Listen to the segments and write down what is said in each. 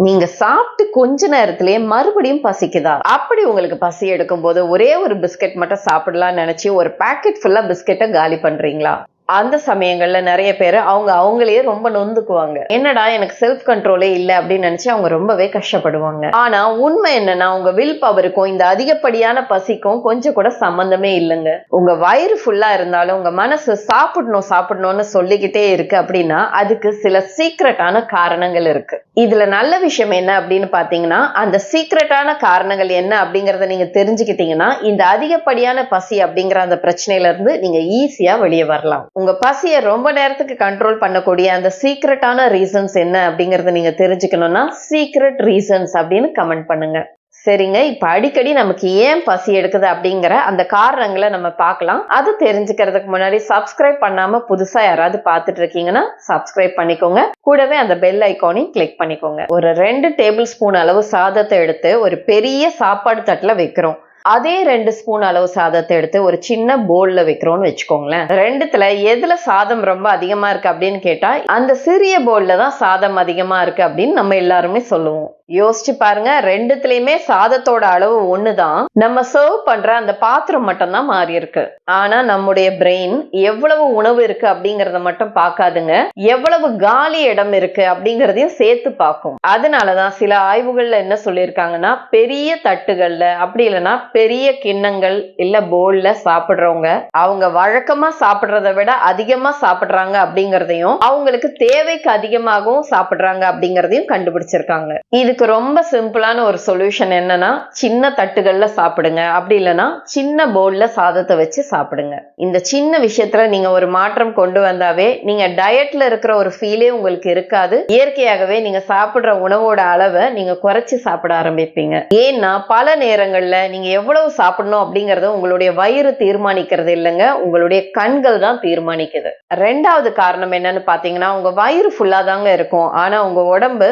நீங்க சாப்பிட்டு கொஞ்ச நேரத்திலேயே மறுபடியும் பசிக்குதா? அப்படி உங்களுக்கு பசி எடுக்கும் போது ஒரே ஒரு பிஸ்கட் மட்டும் சாப்பிடலாம்னு நினைச்சு ஒரு பாக்கெட் ஃபுல்லா பிஸ்கெட்டை காலி பண்றீங்களா? அந்த சமயங்கள்ல நிறைய பேர் அவங்களையே ரொம்ப நொந்துக்குவாங்க. என்னடா எனக்கு செல்ஃப் கண்ட்ரோலே இல்ல அப்படின்னு நினைச்சு அவங்க ரொம்பவே கஷ்டப்படுவாங்க. ஆனா உண்மை என்னன்னா, உங்க வில் பவருக்கும் இந்த அதிகப்படியான பசிக்கும் கொஞ்சம் கூட சம்பந்தமே இல்லைங்க. உங்க வயிறு ஃபுல்லா இருந்தாலும் உங்க மனசு சாப்பிடணும்னு சொல்லிக்கிட்டே இருக்கு அப்படின்னா அதுக்கு சில சீக்ரெட்டான காரணங்கள் இருக்கு. இதுல நல்ல விஷயம் என்ன அப்படின்னு பாத்தீங்கன்னா, அந்த சீக்ரெட்டான காரணங்கள் என்ன அப்படிங்கறத நீங்க தெரிஞ்சுக்கிட்டீங்கன்னா இந்த அதிகப்படியான பசி அப்படிங்கிற அந்த பிரச்சனையில இருந்து நீங்க ஈஸியா வெளியே வரலாம். உங்க பசியை ரொம்ப நேரத்துக்கு கண்ட்ரோல் பண்ணக்கூடிய அந்த சீக்ரெட்டான ரீசன்ஸ் என்ன அப்படிங்கறத நீங்க தெரிஞ்சுக்கணும்னா சீக்ரெட் ரீசன்ஸ் அப்படின்னு கமெண்ட் பண்ணுங்க. சரிங்க, இப்ப அடிக்கடி நமக்கு ஏன் பசி எடுக்குது அப்படிங்கிற அந்த காரணங்களை நம்ம பார்க்கலாம். அது தெரிஞ்சுக்கிறதுக்கு முன்னாடி சப்ஸ்கிரைப் பண்ணாம புதுசா யாராவது பார்த்துட்டு இருக்கீங்கன்னா சப்ஸ்கிரைப் பண்ணிக்கோங்க. கூடவே அந்த பெல் ஐக்கானையும் கிளிக் பண்ணிக்கோங்க. ஒரு 2 டேபிள் ஸ்பூன் அளவு சாதத்தை எடுத்து ஒரு பெரிய சாப்பாடு தட்டுல வைக்கிறோம். அதே 2 ஸ்பூன் அளவு சாதத்தை எடுத்து ஒரு சின்ன போல்ல வைக்கிறோம்னு வச்சுக்கோங்களேன். ரெண்டுத்துல எதுல சாதம் ரொம்ப அதிகமா இருக்கு அப்படின்னு கேட்டா அந்த சிறிய போல்ல தான் சாதம் அதிகமா இருக்கு அப்படின்னு நம்ம எல்லாருமே சொல்லுவோம். யோசிச்சு பாருங்க, ரெண்டுத்துலயுமே சாதத்தோட அளவு ஒண்ணுதான். நம்ம சர்வ் பண்ற அந்த பாத்திரம் மட்டும் தான் மாறி இருக்கு. ஆனா நம்முடைய பிரெயின் எவ்வளவு உணவு இருக்கு அப்படிங்கறத மட்டும் பார்க்காதுங்க, எவ்வளவு காலி இடம் இருக்கு அப்படிங்கறதையும் சேர்த்து பார்க்கும். அதனாலதான் சில ஆய்வுகள்ல என்ன சொல்லியிருக்காங்கன்னா, பெரிய தட்டுகள்ல அப்படி இல்லைன்னா பெரிய கிண்ணங்கள் இல்ல போல்ல சாப்பிடுறவங்க அவங்க வழக்கமா சாப்பிடுறத விட அதிகமா சாப்பிடுறாங்க அப்படிங்கறதையும் அவங்களுக்கு தேவைக்கு அதிகமாகவும் சாப்பிடுறாங்க அப்படிங்கறதையும் கண்டுபிடிச்சிருக்காங்க. இதுக்கு ரொம்ப சிம்பிளான ஒரு சொல்யூஷன் என்னன்னா, சின்ன தட்டுகள்ல சாப்பிடுங்க, அப்படி இல்லைன்னா சின்ன போல்ல சாதத்தை வச்சு சாப்பிடுங்க. இந்த சின்ன விஷயத்துல நீங்க ஒரு மாற்றம் கொண்டு வந்தாவே நீங்க டயட்ல இருக்கிற ஒரு ஃபீலே உங்களுக்கு இருக்காது. இயற்கையாகவே நீங்க சாப்பிடுற உணவோட அளவை நீங்க குறைச்சு சாப்பிட ஆரம்பிப்பீங்க. ஏன்னா பல நேரங்கள்ல நீங்க எவ்வளவு சாப்பிடணும் அப்படிங்கறத உங்களுடைய வயிறு தீர்மானிக்கிறது இல்லைங்க, உங்களுடைய கண்கள் தான் தீர்மானிக்குது. 2வது காரணம் என்னன்னு பாத்தீங்கன்னா, உங்க வயிறு ஃபுல்லா தாங்க இருக்கும், ஆனா உங்க உடம்பு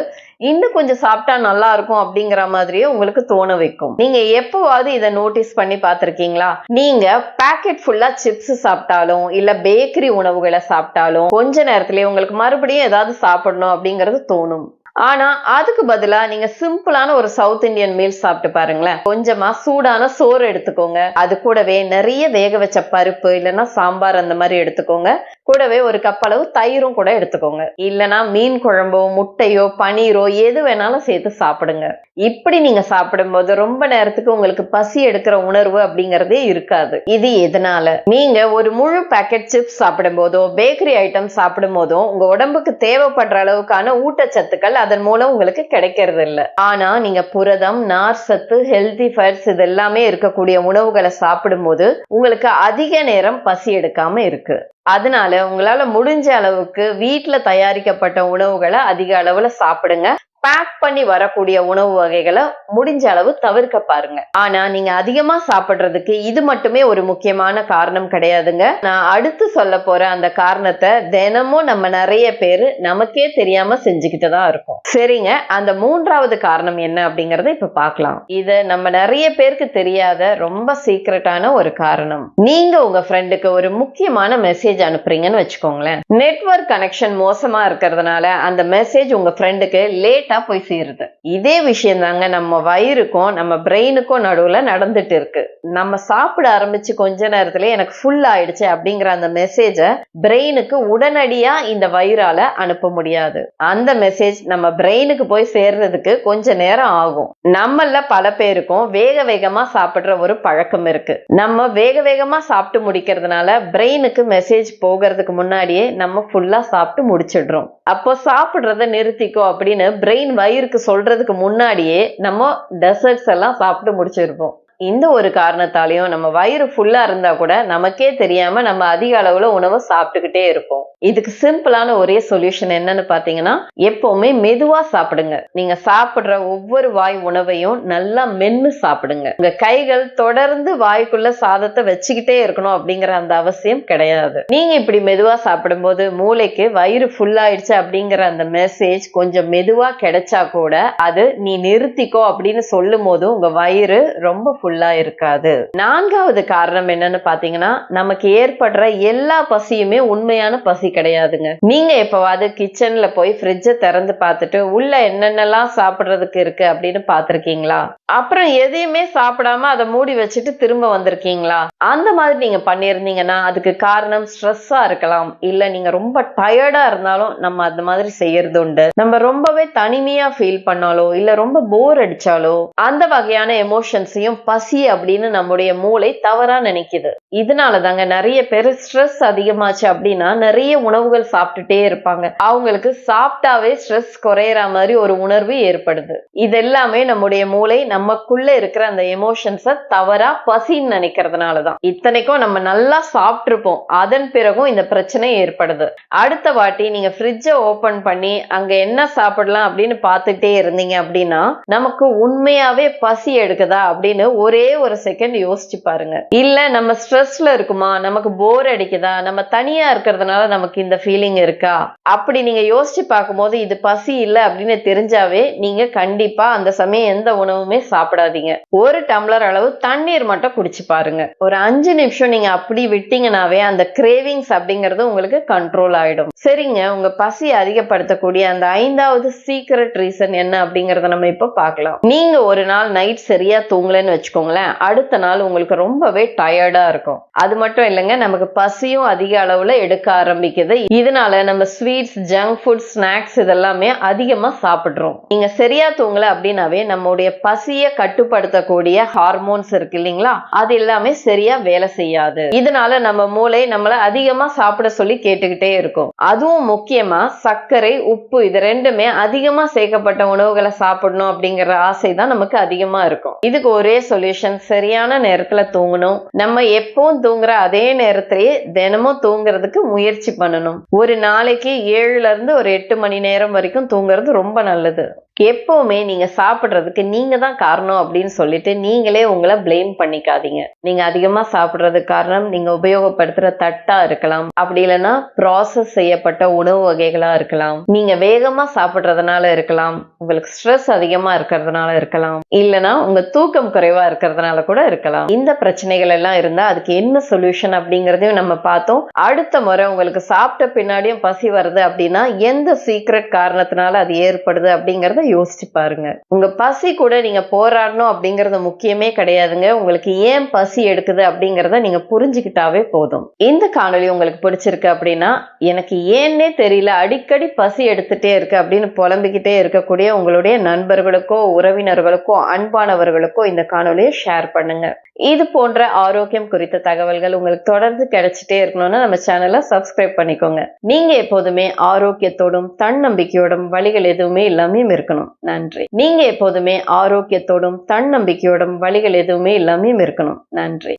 இன்னும் கொஞ்சம் சாப்பிட்டா நல்லா இருக்கும் அப்படிங்கிற மாதிரியே உங்களுக்கு தோண வைக்கும். நீங்க எப்பவாவது இதை நோட்டீஸ் பண்ணி பார்த்திருக்கீங்களா? நீங்க பாக்கெட் ஃபுல்லா சிப்ஸ் சாப்பிட்டாலும் இல்ல பேக்கரி உணவுகளை சாப்பிட்டாலும் கொஞ்ச நேரத்திலேயே உங்களுக்கு மறுபடியும் ஏதாவது சாப்பிடணும் அப்படிங்கிறது தோணும். ஆனா அதுக்கு பதிலா நீங்க சிம்பிளான ஒரு சவுத் இந்தியன் மீல் சாப்பிட்டு பாருங்களேன். கொஞ்சமா சூடான சோறு எடுத்துக்கோங்க, அது கூடவே நிறைய வேக வச்ச பருப்பு இல்லைன்னா சாம்பார் அந்த மாதிரி எடுத்துக்கோங்க. கூடவே ஒரு கப் அளவு தயிரும் கூட எடுத்துக்கோங்க. இல்லைன்னா மீன் குழம்போ முட்டையோ பனீரோ எது வேணாலும் சேர்த்து சாப்பிடுங்க. இப்படி நீங்க சாப்பிடும்போது ரொம்ப நேரத்துக்கு உங்களுக்கு பசி எடுக்கிற உணர்வு அப்படிங்கறதே இருக்காது. இது எதனால? நீங்க ஒரு முழு பேக்கெட் சிப்ஸ் சாப்பிடும் போதோ பேக்கரி ஐட்டம் சாப்பிடும் போதோ உங்க உடம்புக்கு தேவைப்படுற அளவுக்கான ஊட்டச்சத்துக்கள் அதன் மூலம் உங்களுக்கு கிடைக்கிறது இல்ல. ஆனா நீங்க புரதம், நார் சத்து, ஹெல்தி ஃபேட்ஸ் இது எல்லாமே இருக்கக்கூடிய உணவுகளை சாப்பிடும் போது உங்களுக்கு அதிக நேரம் பசி எடுக்காம இருக்கு. அதனால உங்களால முடிஞ்ச அளவுக்கு வீட்டுல தயாரிக்கப்பட்ட உணவுகளை அதிக அளவுல சாப்பிடுங்க. பேக் பண்ணி வரக்கூடிய உணவு வகைகளை முடிஞ்ச அளவு தவிர்க்க பாருங்க. ஆனா நீங்க அதிகமா சாப்பிடுறதுக்கு இது மட்டுமே ஒரு முக்கியமான காரணம் கிடையாதுங்க. நான் அடுத்து சொல்ல போற அந்த காரணத்தை தினமும் நம்ம நிறைய பேரு நமக்கே தெரியாம செஞ்சுக்கிட்டு தான் இருக்கோம். சரிங்க, அந்த 3வது காரணம் என்ன அப்படிங்கறத இப்ப பார்க்கலாம். இது நம்ம நிறைய பேருக்கு தெரியாத ரொம்ப சீக்ரெட்டான ஒரு காரணம். நீங்க உங்க ஃப்ரெண்டுக்கு ஒரு முக்கியமான மெசேஜ் அனுப்புறீங்கன்னு வச்சுக்கோங்களேன். நெட்வொர்க் கனெக்ஷன் மோசமா இருக்கிறதுனால அந்த மெசேஜ் உங்க ஃப்ரெண்டுக்கு லேட்டா போய் சேருது. இதே விஷயம் தாங்க நம்ம வயிறுக்கும் நம்ம பிரெயினுக்கும் நடுவுல நடந்துட்டு இருக்கு. நம்ம சாப்பிட ஆரம்பிச்சு கொஞ்ச நேரத்துல எனக்கு ஃபுல் ஆயிடுச்சு அப்படிங்கிற அந்த மெசேஜ பிரெயினுக்கு உடனடியா இந்த வயிறால அனுப்ப முடியாது. அந்த மெசேஜ் நம்ம பிரெயினுக்கு போய் சேர்றதுக்கு கொஞ்ச நேரம் ஆகும். நம்மள பல பேருக்கும் வேக வேகமா சாப்பிடுற ஒரு பழக்கம் இருக்கு. நம்ம வேக வேகமா சாப்பிட்டு முடிக்கிறதுனால பிரெயினுக்கு மெசேஜ் போகிறதுக்கு முன்னாடியே நம்ம ஃபுல்லா சாப்பிட்டு முடிச்சிடுறோம். அப்போ சாப்பிடுறத நிறுத்திக்கோ அப்படின்னு பிரெயின் வயிறுக்கு சொல்றதுக்கு முன்னாடியே நம்ம டெசர்ட்ஸ் எல்லாம் சாப்பிட்டு முடிச்சிருப்போம். இந்த ஒரு காரணத்தாலையும் நம்ம வயிறு ஃபுல்லா இருந்தா கூட நமக்கே தெரியாம நம்ம அதிக அளவுல உணவை சாப்பிட்டுக்கிட்டே இருப்போம். இதுக்கு சிம்பிளான ஒரே சொல்யூஷன் என்னன்னு பாத்தீங்கன்னா, எப்பவுமே மெதுவா சாப்பிடுங்க. நீங்க சாப்பிடுற ஒவ்வொரு வாய் உணவையும் நல்லா மென்னு சாப்பிடுங்க. உங்க கைகள் தொடர்ந்து வாய்க்குள்ள சாதத்தை வச்சுக்கிட்டே இருக்கணும் அப்படிங்கிற அந்த அவசியம் கிடையாது. நீங்க இப்படி மெதுவா சாப்பிடும் போது மூளைக்கு வயிறு ஃபுல் ஆயிடுச்சு அப்படிங்கிற அந்த மெசேஜ் கொஞ்சம் மெதுவா கிடைச்சா கூட அது நீ நிறுத்திக்கோ அப்படின்னு சொல்லும் போது உங்க வயிறு ரொம்ப ஃபுல்லா இருக்காது. 4வது காரணம் என்னன்னு பாத்தீங்கன்னா, நமக்கு ஏற்படுற எல்லா பசியுமே உண்மையான பசி கிடையாதுங்க. நீங்க எப்பவாவது கிச்சன்ல போய் ஃப்ரிட்ஜ திறந்து பார்த்துட்டு உள்ள என்னென்னலாம் சாப்பிடுறதுக்கு இருக்கு அப்படின்னு பார்த்திருக்கீங்களா? அப்புறம் எதையுமே சாப்பிடாம அதை மூடி வச்சுட்டு திரும்ப வந்திருக்கீங்களா? அந்த மாதிரி நீங்க பண்ணியிருந்தீங்கன்னா அதுக்கு காரணம் ஸ்ட்ரெஸ்ஸா இருக்கலாம். இல்ல நீங்க ரொம்ப டயர்டா இருந்தாலும் நம்ம அந்த மாதிரி செய்யறது உண்டு. நம்ம ரொம்பவே தனிமையா ஃபீல் பண்ணாலோ இல்ல ரொம்ப போர் அடிச்சாலோ அந்த வகையான எமோஷன்ஸையும் பசி அப்படின்னு நம்முடைய மூளை தவறா நினைக்குது. இதனால தாங்க நிறைய பேர் ஸ்ட்ரெஸ் அதிகமாச்சு அப்படின்னா நிறைய உணவுகள் சாப்பிட்டுட்டே இருப்பாங்க. அவங்களுக்கு சாப்பிட்டாவே ஸ்ட்ரெஸ் குறையற மாதிரி ஒரு உணர்வு ஏற்படுது. இது எல்லாமே நம்முடைய மூளை நமக்குள்ள இருக்கிற அந்த எமோஷன்ஸ தவறா பசின்னு நினைக்கிறதுனாலதான். இத்தனைக்கும் நம்ம நல்லா சாப்பிட்டிருப்போம், அதன் பிறகும் இந்த பிரச்சனை ஏற்படுது. அடுத்த வாட்டி நீங்க ஃப்ரிட்ஜ ஓபன் பண்ணி அங்க என்ன சாப்பிடலாம் அப்படின்னு பார்த்துட்டே இருந்தீங்க அப்படின்னா நமக்கு உண்மையாவே பசி எடுக்குதா அப்படின்னு ஒரே ஒரு செகண்ட் யோசிச்சு பாருங்க. இல்ல நம்ம ஸ்ட்ரெஸ்ல இருக்குமா, நமக்கு போர் அடிக்குதா, நம்ம தனியா இருக்கிறதுனால நமக்கு இந்த ஃபீலிங் இருக்கா, அப்படி நீங்க யோசிச்சு பார்க்கும்போது இது பசி இல்ல அப்படின்னு தெரிஞ்சாவே நீங்க கண்டிப்பா அந்த சமயம் எந்த உணவுமே சாப்பிடாதீங்க. ஒரு டம்ளர் அளவு தண்ணீர் மட்டும் குடிச்சு பாருங்க. ஒரு 5 நிமிஷம் நீங்க அப்படி விட்டீங்கன்னாவே அந்த கிரேவிங்ஸ் அப்படிங்கிறது உங்களுக்கு கண்ட்ரோல் ஆயிடும். சரிங்க, உங்க பசி அதிகப்படுத்தக்கூடிய அந்த 5வது சீக்ரெட் ரீசன் என்ன அப்படிங்கறத நம்ம இப்ப பார்க்கலாம். நீங்க ஒரு நாள் நைட் சரியா தூங்கலன்னு வச்சுக்கோங்களேன், அடுத்த நாள் உங்களுக்கு ரொம்பவே டயர்டா இருக்கும். அது மட்டும் இல்லைங்க, நமக்கு பசியும் அதிக அளவுல எடுக்க ஆரம்பிக்குது. இதனால நம்ம ஸ்வீட்ஸ், ஜங்க் ஃபுட், ஸ்நாக்ஸ் இதெல்லாமே அதிகமா சாப்பிடுறோம். நீங்க சரியா தூங்கல அப்படின்னாவே நம்முடைய பசியை கட்டுப்படுத்தக்கூடிய ஹார்மோன்ஸ் இருக்கு இல்லைங்களா, அது எல்லாமே சரியா வேலை செய்யாது. இதனால நம்ம மூளை நம்மள அதிகமா சாப்பிட சொல்லி கேட்டுக்கிட்டே இருக்கும். அதுவும் முக்கியமா சர்க்கரை, உப்பு இது ரெண்டுமே அதிகமா சேர்க்கப்பட்ட உணவுகளை சாப்பிடணும் அப்படிங்கிற ஆசை தான் நமக்கு அதிகமா இருக்கும். இதுக்கு ஒரே சொல்யூஷன், சரியான நேரத்துல தூங்கணும். நம்ம எப்பவும் தூங்குற அதே நேரத்திலேயே தினமும் தூங்குறதுக்கு முயற்சி பண்ணணும். ஒரு நாளைக்கு 7ல இருந்து ஒரு 8 மணி நேரம் வரைக்கும் தூங்குறது ரொம்ப நல்லது. எப்பவுமே நீங்க சாப்பிடுறதுக்கு நீங்க தான் காரணம் அப்படின்னு சொல்லிட்டு நீங்களே உங்களை பிளேம் பண்ணிக்காதீங்க. நீங்க அதிகமா சாப்பிடுறதுக்கு காரணம் நீங்க உபயோகப்படுத்துற தட்டா இருக்கலாம், அப்படி இல்லைன்னா ப்ராசஸ் செய்யப்பட்ட உணவு வகைகளா இருக்கலாம், நீங்க வேகமா சாப்பிடுறதுனால இருக்கலாம், உங்களுக்கு ஸ்ட்ரெஸ் அதிகமா இருக்கிறதுனால இருக்கலாம், இல்லைன்னா உங்க தூக்கம் குறைவா இருக்கிறதுனால கூட இருக்கலாம். இந்த பிரச்சனைகள் எல்லாம் இருந்தா அதுக்கு என்ன சொல்யூஷன் அப்படிங்கறதையும் நம்ம பார்த்தோம். அடுத்த முறை உங்களுக்கு சாப்பிட்ட பின்னாடியும் பசி வருது அப்படின்னா எந்த சீக்ரெட் காரணத்தினால அது ஏற்படுது அப்படிங்கறத யோசிச்சு பாருங்க. உங்க பசி கூட நீங்க போராடணும் அப்படிங்கறது முக்கியமே கிடையாதுங்க. உங்களுக்கு ஏன் பசி எடுக்குது அப்படிங்கறத நீங்க புரிஞ்சுக்கிட்டாவே போதும். இந்த காணொளி உங்களுக்கு பிடிச்சிருக்கு அப்படின்னா, எனக்கு ஏன்னே தெரியல அடிக்கடி பசி எடுத்துட்டே இருக்கு அப்படின்னு புலம்பிக்கிட்டே இருக்கக்கூடிய உங்களுடைய நண்பர்களுக்கோ உறவினர்களுக்கோ அன்பானவர்களுக்கோ இந்த காணொளியை ஷேர் பண்ணுங்க. இது போன்ற ஆரோக்கியம் குறித்த தகவல்கள் உங்களுக்கு தொடர்ந்து கிடைச்சிட்டே இருக்கணும்னா நம்ம சேனலை சப்ஸ்கிரைப் பண்ணிக்கோங்க. நீங்க எப்போதுமே ஆரோக்கியத்தோடும் தன்னம்பிக்கையோடும் வழிகள் எதுவுமே இல்லாம இருக்கணும். நன்றி. நீங்க எப்போதுமே ஆரோக்கியத்தோடும் தன்னம்பிக்கையோடும் வழிகள் எதுவுமே இல்லாம இருக்கணும். நன்றி.